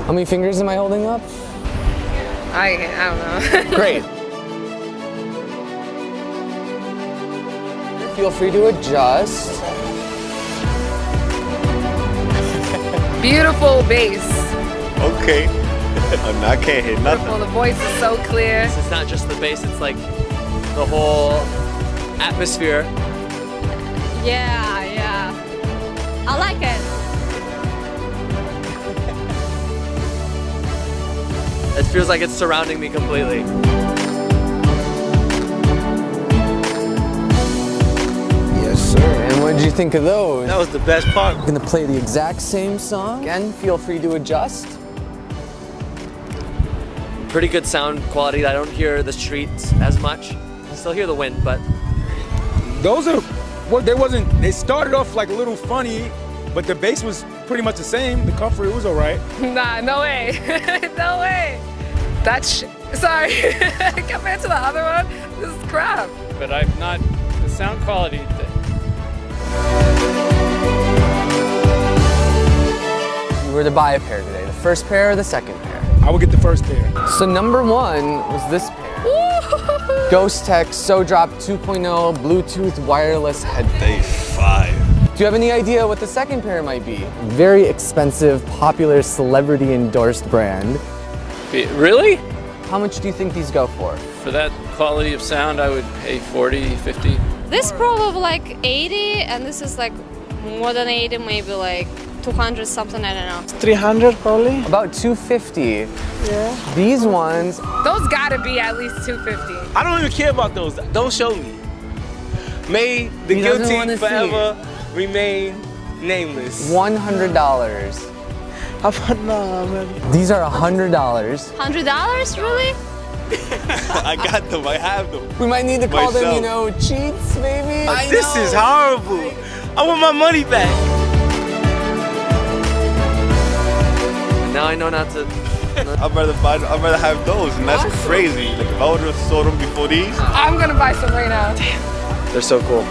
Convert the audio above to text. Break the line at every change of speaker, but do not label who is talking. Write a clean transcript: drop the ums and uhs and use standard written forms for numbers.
How many fingers am I holding up?
I don't know.
Great. Feel free to adjust.
Beautiful bass.
Okay. I can't hear nothing.
Beautiful. The voice is so clear.
It's not just the bass, it's like the whole atmosphere.
Yeah. I like it.
It feels like it's surrounding me completely.
Yes, sir. And what did you think of those?
That was the best part.
I'm gonna play the exact same song. Again, feel free to adjust.
Pretty good sound quality. I don't hear the streets as much. I still hear the wind, but
Those are what they started off like a little funny, but the bass was pretty much the same. The comfort was all right.
Nah, no way. No way. Sorry. Compared to the other one, this is crap.
But the sound quality.
You were to buy a pair today. The first pair or the second pair?
I would get the first pair.
So number one was this pair. Ghostek SoDrop 2.0 Bluetooth wireless headphones.
They fire.
Do you have any idea what the second pair might be? Very expensive, popular, celebrity endorsed brand.
Really?
How much do you think these go for?
For that quality of sound, I would pay 40, 50.
This probably like 80, and this is like more than 80, maybe like 200 something, I don't know.
300 probably.
About 250.
Yeah.
These ones,
Those gotta be at least 250.
I don't even care about those. Don't show me. May the
He doesn't
guilty
wanna see
forever remain nameless.
$100.
How about now, man?
These are $100.
$100, really?
I got them. I have them.
We might need to call them,
Myself.
cheats, maybe.
This is horrible. I want my money back.
now I know not to.
I'd rather have those, and that's crazy. Like if I would have sold them before these.
I'm gonna buy some right now.
They're so cool.